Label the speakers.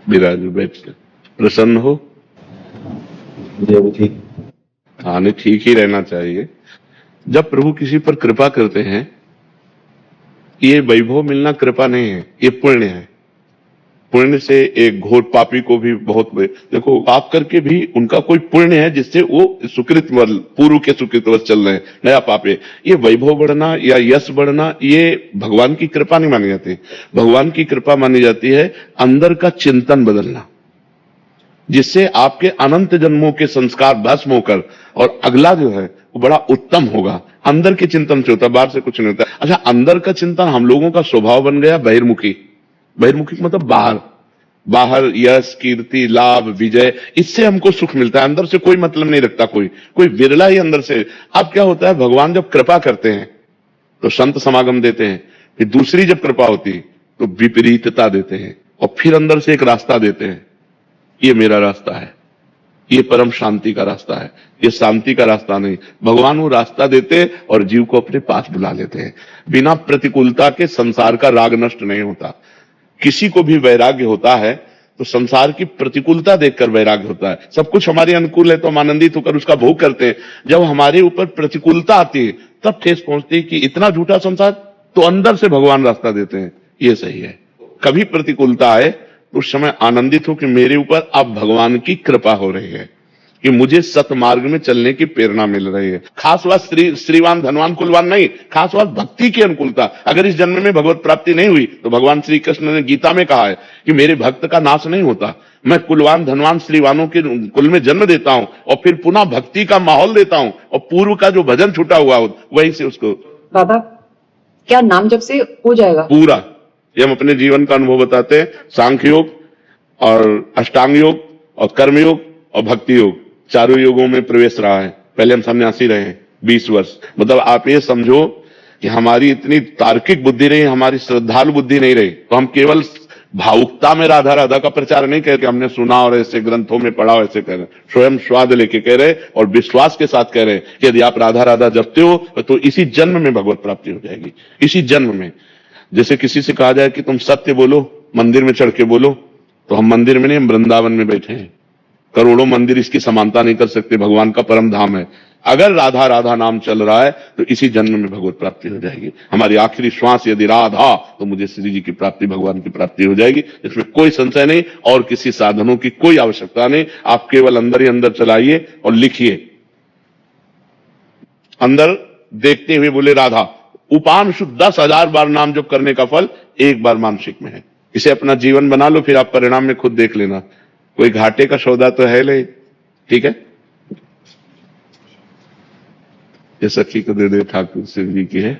Speaker 1: विराज बैठ के प्रसन्न हो।
Speaker 2: मुझे अभी ठीक।
Speaker 1: हाँ, नहीं, ठीक ही रहना चाहिए। जब प्रभु किसी पर कृपा करते हैं, ये वैभव मिलना कृपा नहीं है, ये पुण्य है। पुण्य से एक घोर पापी को भी बहुत, देखो, पाप करके भी उनका कोई पुण्य है जिससे वो सुकृत पूर्व के सुकृतवश चल रहे हैं, नया पाप है। ये वैभव बढ़ना या यश बढ़ना, ये भगवान की कृपा नहीं मानी जाती। भगवान की कृपा मानी जाती है अंदर का चिंतन बदलना, जिससे आपके अनंत जन्मों के संस्कार भस्म होकर और अगला जो है वो बड़ा उत्तम होगा। अंदर के चिंतन से होता, बाहर से कुछ नहीं होता। अच्छा, अंदर का चिंतन हम लोगों का स्वभाव बन गया बहिर्मुखी। बहिर्मुखी मतलब बाहर, बाहर यश, कीर्ति, लाभ, विजय, इससे हमको सुख मिलता है। अंदर से कोई मतलब नहीं रखता, कोई विरला ही अंदर से। अब क्या होता है, भगवान जब कृपा करते हैं तो संत समागम देते हैं, फिर दूसरी जब कृपा होती तो विपरीतता देते हैं, और फिर अंदर से एक रास्ता देते हैं, ये मेरा रास्ता है, ये परम शांति का रास्ता है, ये शांति का रास्ता नहीं। भगवान वो रास्ता देते और जीव को अपने पास बुला लेते हैं। बिना प्रतिकूलता के संसार का राग नष्ट नहीं होता। किसी को भी वैराग्य होता है तो संसार की प्रतिकूलता देखकर वैराग्य होता है। सब कुछ हमारे अनुकूल है तो हम आनंदित होकर उसका भोग करते हैं। जब हमारे ऊपर प्रतिकूलता आती है तब ठेस पहुंचती है कि इतना झूठा संसार, तो अंदर से भगवान रास्ता देते हैं, ये सही है। कभी प्रतिकूलता आए उस समय आनंदित हो कि मेरे ऊपर अब भगवान की कृपा हो रही है, कि मुझे सतमार्ग में चलने की प्रेरणा मिल रही है। खास बात श्रीवान, धनवान, कुलवान नहीं, खास बात भक्ति की अनुकूलता। अगर इस जन्म में भगवत प्राप्ति नहीं हुई तो भगवान श्री कृष्ण ने गीता में कहा है कि मेरे भक्त का नाश नहीं होता। मैं कुलवान, धनवान, श्रीवानों के कुल में जन्म देता हूं और फिर पुनः भक्ति का माहौल देता हूं, और पूर्व का जो भजन छूटा हुआ हो वहीं से उसको।
Speaker 3: बाबा, क्या नाम जब से हो जाएगा
Speaker 1: पूरा? ये हम अपने जीवन का अनुभव बताते हैं। सांख्य योग और अष्टांग योग और कर्म योग और भक्ति योग, चारों योगों में प्रवेश रहा है। पहले हम सन्यासी रहे 20 वर्ष। मतलब आप ये समझो कि हमारी इतनी तार्किक बुद्धि रही, हमारी श्रद्धालु बुद्धि नहीं रही, तो हम केवल भावुकता में राधा राधा का प्रचार नहीं कह के हमने सुना और ऐसे ग्रंथों में पढ़ा, ऐसे कह रहे, स्वयं स्वाद लेके कह रहे और विश्वास के साथ कह रहे कि यदि आप राधा राधा जपते हो तो इसी जन्म में भगवत प्राप्ति हो जाएगी, इसी जन्म में। जैसे किसी से कहा जाए कि तुम सत्य बोलो, मंदिर में चढ़ के बोलो, तो हम मंदिर में नहीं, हम वृंदावन में बैठे हैं। करोड़ों मंदिर इसकी समानता नहीं कर सकते, भगवान का परम धाम है। अगर राधा राधा नाम चल रहा है तो इसी जन्म में भगवत प्राप्ति हो जाएगी। हमारी आखिरी श्वास यदि राधा, तो मुझे श्री जी की प्राप्ति, भगवान की प्राप्ति हो जाएगी। इसमें कोई संशय नहीं, और किसी साधनों की कोई आवश्यकता नहीं। आप केवल अंदर ही अंदर चलाइए और लिखिए, अंदर देखते हुए बोले राधा। उपांशु 10,000 बार नाम जप करने का फल एक बार मानसिक में है। इसे अपना जीवन बना लो, फिर आप परिणाम में खुद देख लेना। कोई घाटे का सौदा तो है नहीं, ठीक है। ये सखी को दे दे, ठाकुर शिव जी की है।